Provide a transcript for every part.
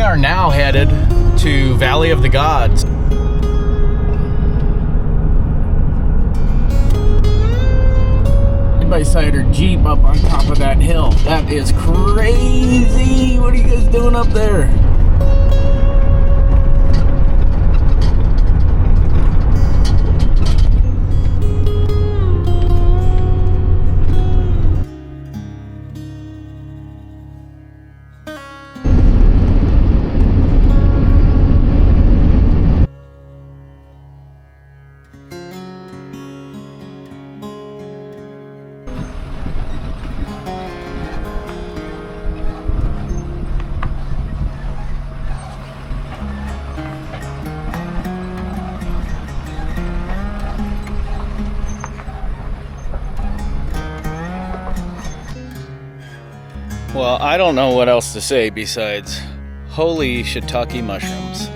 are now headed to Valley of the Gods. Beside her Jeep up on top of that hill. That is crazy. What are you guys doing up there? Well, I don't know what else to say besides holy shiitake mushrooms.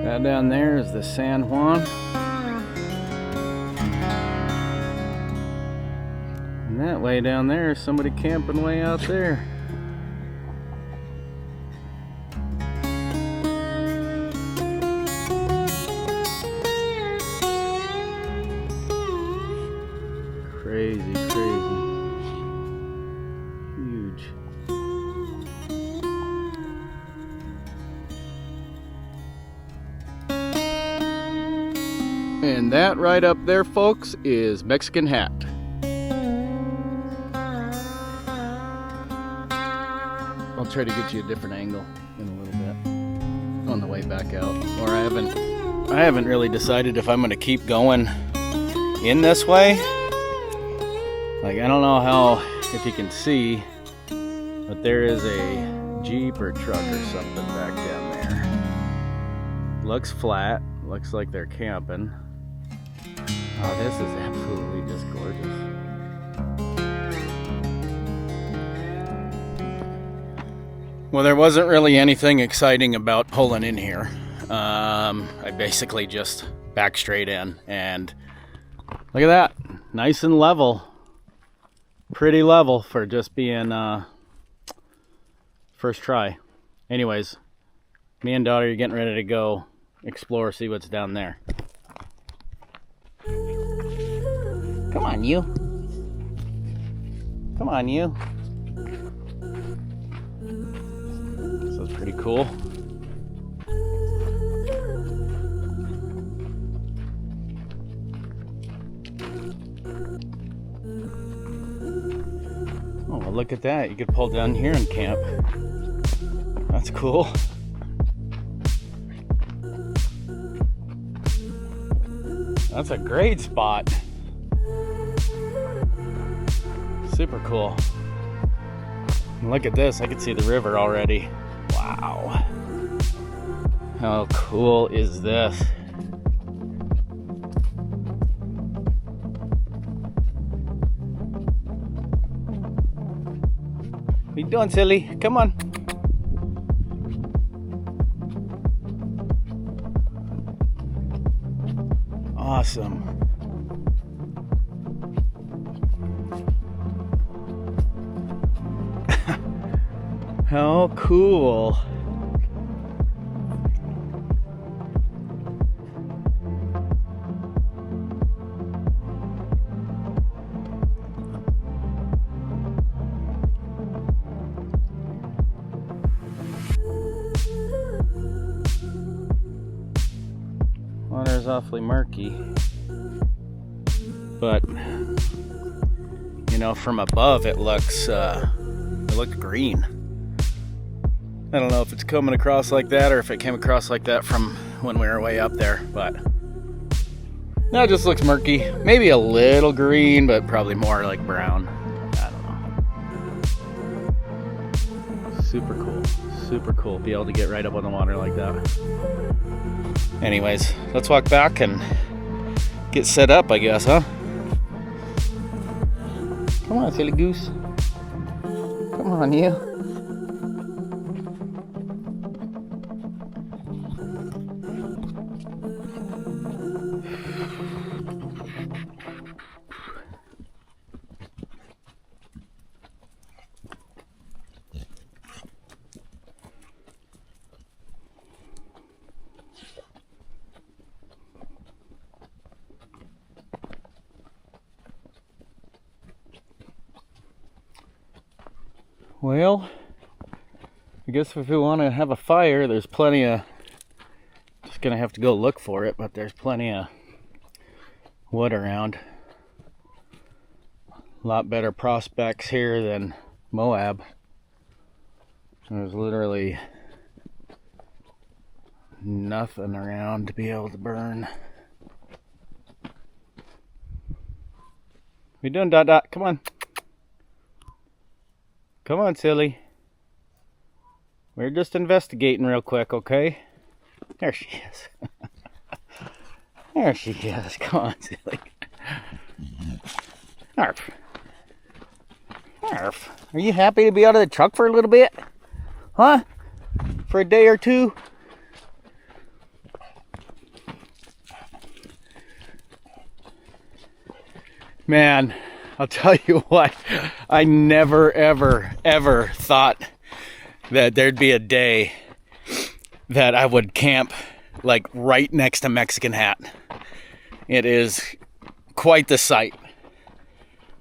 That down there is the San Juan. And that way down there is somebody camping way out there. Crazy, crazy. Huge. And that right up there, folks, is Mexican Hat. I'll try to get you a different angle in a little bit on the way back out. Or I haven't really decided if I'm going to keep going in this way. Like, I don't know how, if you can see, but there is a Jeep or truck or something back down there. Looks flat, looks like they're camping. Oh, this is absolutely just gorgeous. Well, there wasn't really anything exciting about pulling in here. I basically just backed straight in, and look at that, nice and level. Pretty level for just being first try. Anyways, me and daughter are getting ready to go explore, see what's down there. Come on, you. Come on, you. This is pretty cool. Oh, well, look at that. You could pull down here and camp. That's cool. That's a great spot. Super cool. And look at this. I can see the river already. Wow. How cool is this? What you doing, silly? Come on. Awesome. How cool. Water's awfully murky, but you know, from above it looks green. I don't know if it's coming across like that or if it came across like that from when we were way up there, but no, it just looks murky. Maybe a little green, but probably more like brown. I don't know. Super cool. Super cool. Be able to get right up on the water like that. Anyways, let's walk back and get set up, I guess, huh? Come on, silly goose. Come on, you. Well, I guess if we want to have a fire, there's plenty of... Just gonna have to go look for it, but there's plenty of wood around. A lot better prospects here than Moab. There's literally nothing around to be able to burn. What you doing, Dot Dot? Come on. Come on, silly. We're just investigating real quick, okay? There she is. There she is. Come on, silly. Arf. Arf. Are you happy to be out of the truck for a little bit? Huh? For a day or two? Man, I'll tell you what, I never, ever, ever thought that there'd be a day that I would camp like right next to Mexican Hat. It is quite the sight.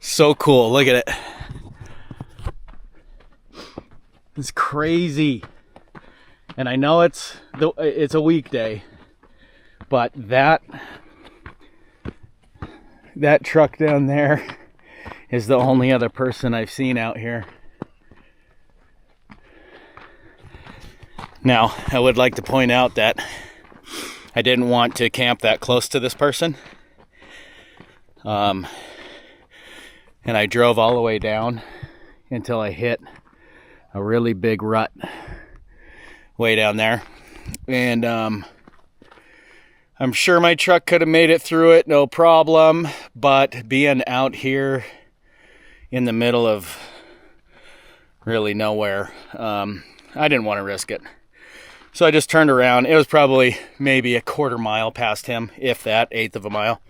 So cool, look at it. It's crazy. And I know it's a weekday, but that truck down there is the only other person I've seen out here. Now, I would like to point out that I didn't want to camp that close to this person. And I drove all the way down until I hit a really big rut way down there. And I'm sure my truck could have made it through it, no problem. But being out here in the middle of really nowhere, I didn't want to risk it. So I just turned around. It was probably maybe a quarter mile past him, if that, eighth of a mile.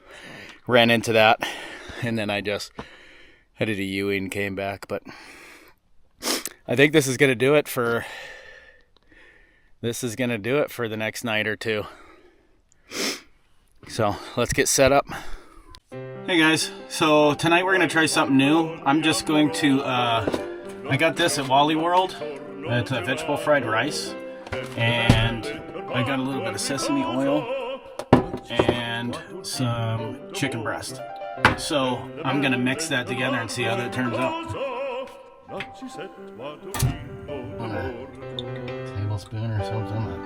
Ran into that, and then I just headed to Ewing and came back. But I think this is going to do it for the next night or two. So let's get set up. Hey guys, so tonight we're going to try something new. I'm just going to, I got this at Wally World. It's a vegetable fried rice. And I got a little bit of sesame oil and some chicken breast. So I'm going to mix that together and see how that turns out. A tablespoon or something.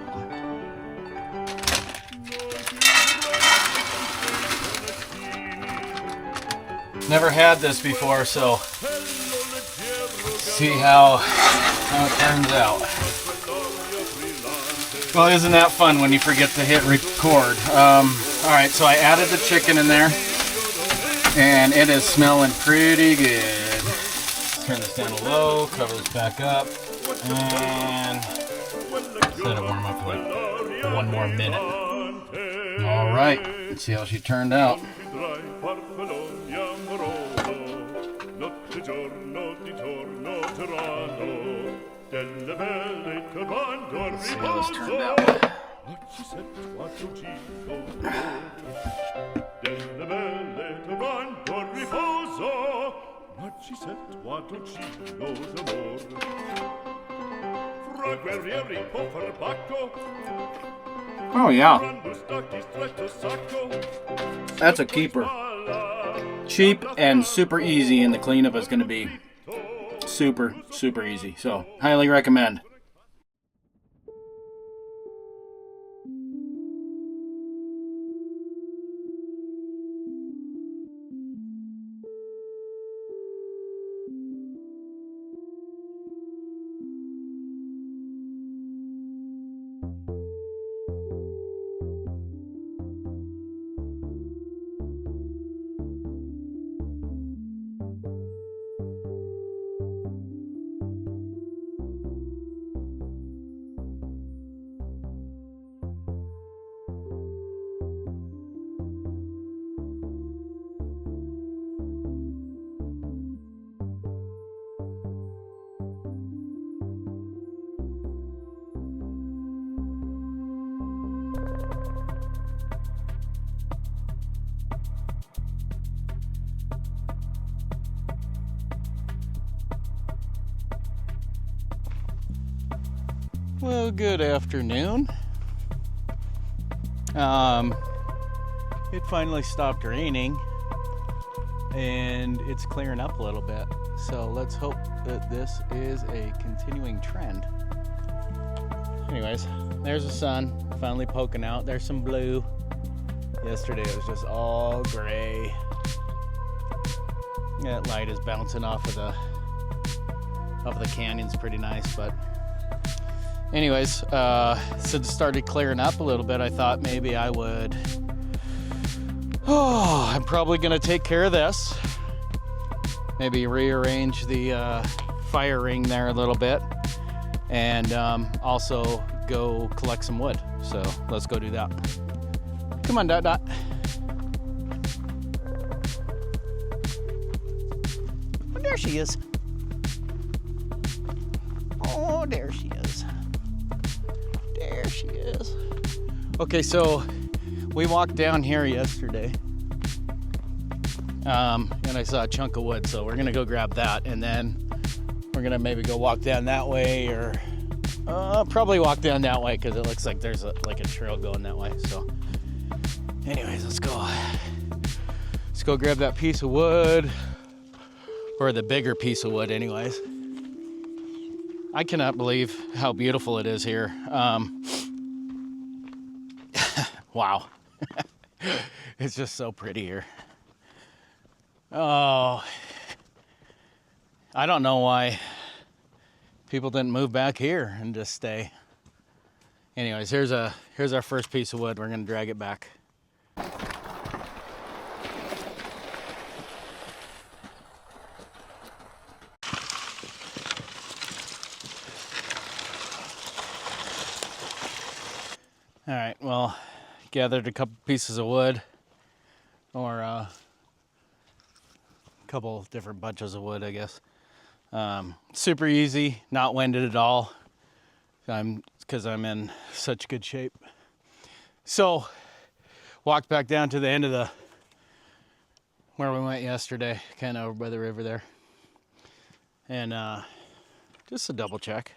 Never had this before, so let's see how it turns out. Well, isn't that fun when you forget to hit record? Alright, so I added the chicken in there, and it is smelling pretty good. Turn this down to low, cover this back up, and let it warm up for like 1 more minute. Alright, let's see how she turned out. Let's see how this turned out. Oh yeah, that's a keeper. Cheap and super easy, and the cleanup is going to be super, super easy. So, highly recommend. Well, good afternoon. It finally stopped raining and it's clearing up a little bit. So let's hope that this is a continuing trend. Anyways, there's the sun finally poking out. There's some blue. Yesterday it was just all gray. That light is bouncing off of the canyon's pretty nice, but anyways, since it started clearing up a little bit, I thought maybe I would, I'm probably gonna take care of this. Maybe rearrange the fire ring there a little bit, and also go collect some wood. So let's go do that. Come on, Dot Dot. Oh, there she is. Oh, there she is. There she is. Okay, so we walked down here yesterday, and I saw a chunk of wood, so we're gonna go grab that, and then we're gonna maybe go walk down that way, or probably walk down that way because it looks like there's a trail going that way. So anyways, let's go grab that piece of wood, or the bigger piece of wood anyways. I cannot believe how beautiful it is here. Wow. It's just so pretty here. Oh, I don't know why people didn't move back here and just stay. Anyways, here's our first piece of wood. We're gonna drag it back. All right, well, gathered a couple pieces of wood, or a couple different bunches of wood, I guess. Super easy, not winded at all, because I'm in such good shape. So, walked back down to the end of where we went yesterday, kind of over by the river there. And just to double check.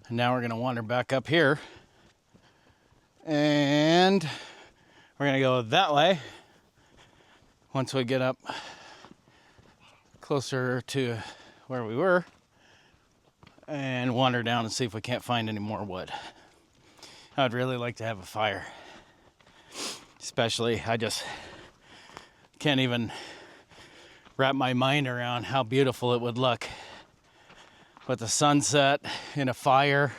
And now we're gonna wander back up here, and we're gonna go that way once we get up closer to where we were, and wander down and see if we can't find any more wood. I'd really like to have a fire, especially I just can't even wrap my mind around how beautiful it would look with the sunset in a fire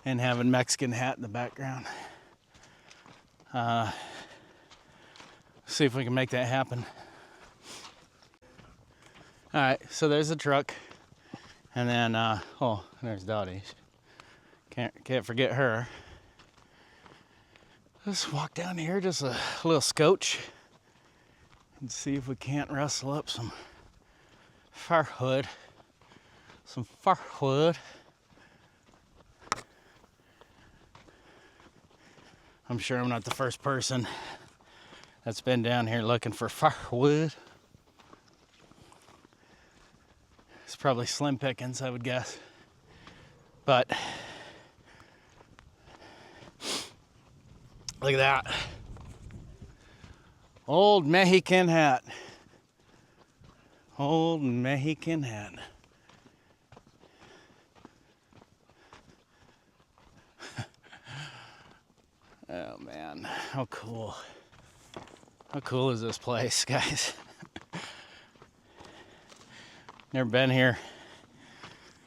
and having Mexican hat in the background. See if we can make that happen. All right, so there's the truck, and then oh, there's Dottie. Can't forget her. Let's walk down here, just a little scotch, and see if we can't rustle up some firewood. Some firewood. I'm sure I'm not the first person that's been down here looking for firewood. It's probably slim pickings, I would guess. But look at that. Old Mexican hat. Old Mexican hat. Oh man, how cool. How cool is this place, guys? Never been here.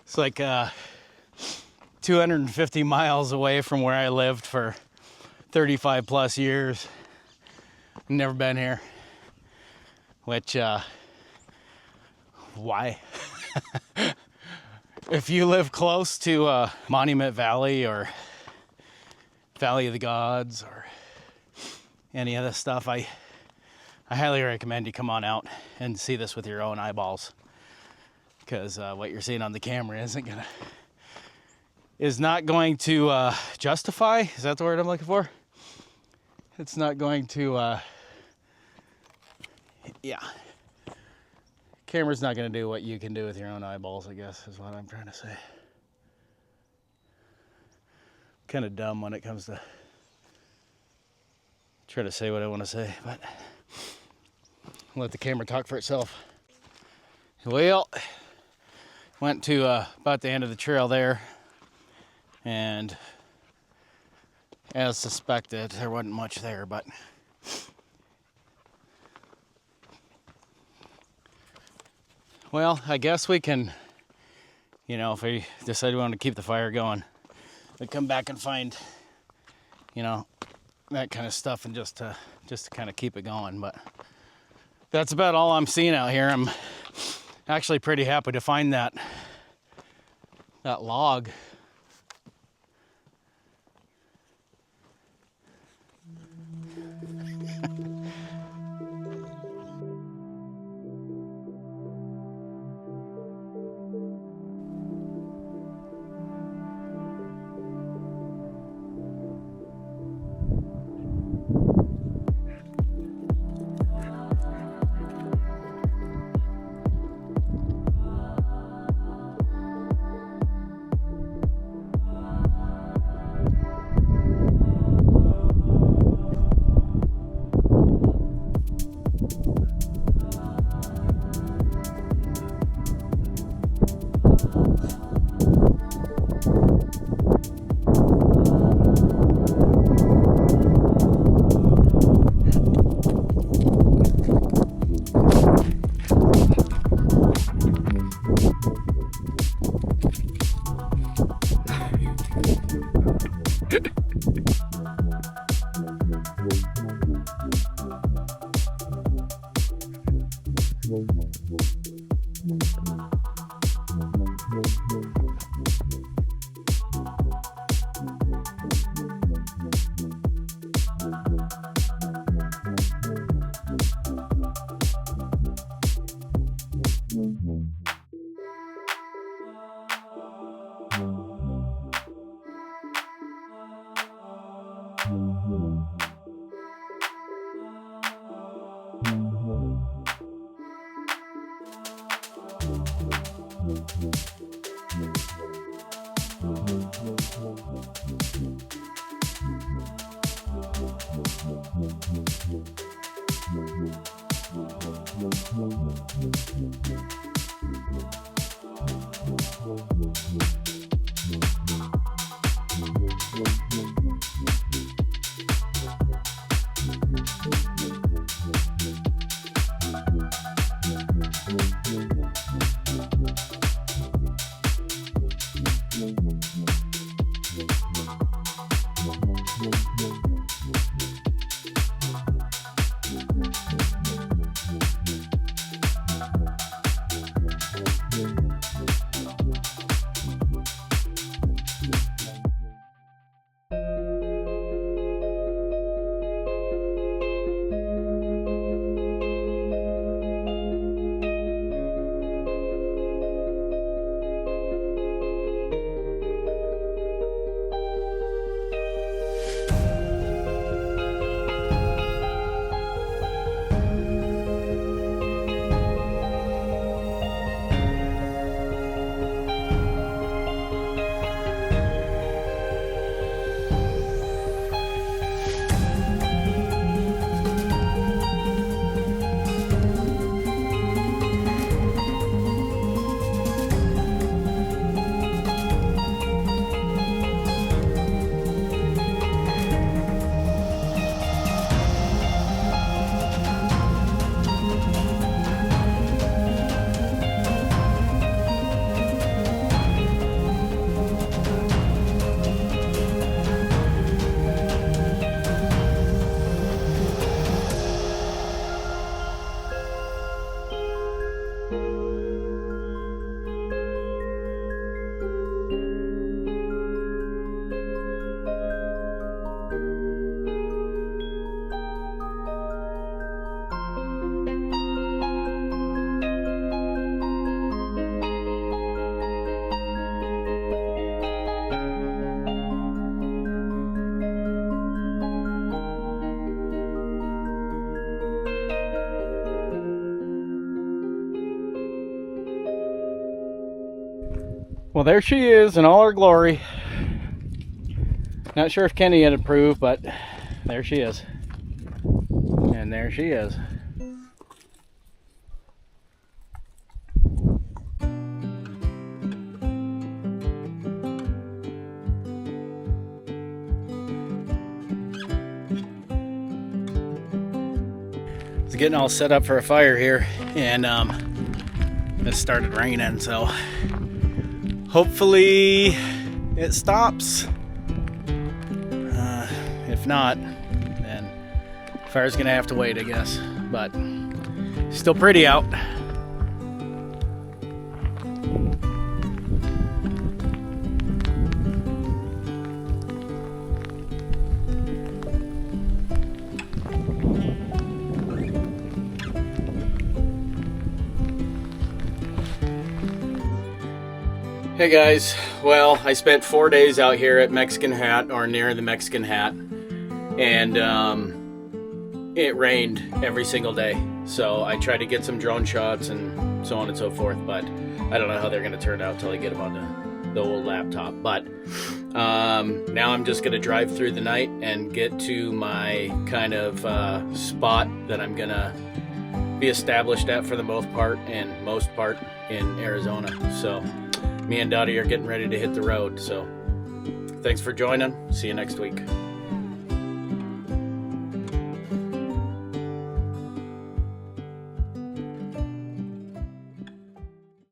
It's like 250 miles away from where I lived for 35 plus years. Never been here. Which, why? If you live close to Monument Valley or Valley of the Gods or any of this stuff, I highly recommend you come on out and see this with your own eyeballs, because what you're seeing on the camera is not going to justify, is that the word I'm looking for? It's not going to camera's not going to do what you can do with your own eyeballs, I guess, is what I'm trying to say. Kind of dumb when it comes to try to say what I want to say, but I'll let the camera talk for itself. Well, went to about the end of the trail there, and as suspected, there wasn't much there, but well, I guess we can, you know, if we decide we want to keep the fire going, we come back and find, you know, that kind of stuff, and just to kind of keep it going. But that's about all I'm seeing out here. I'm actually pretty happy to find that log. Well, there she is in all her glory. Not sure if Kenny had approved, but there she is. And there she is. It's getting all set up for a fire here, and it started raining, so hopefully it stops. If not, then fire's gonna have to wait, I guess. But still pretty out. Hey guys, well, I spent 4 days out here at Mexican Hat, or near the Mexican Hat, and it rained every single day. So I tried to get some drone shots and so on and so forth, but I don't know how they're going to turn out till I get them on the old laptop. But now I'm just going to drive through the night and get to my kind of spot that I'm going to be established at for the most part in Arizona. So me and Dottie are getting ready to hit the road. So thanks for joining. See you next week.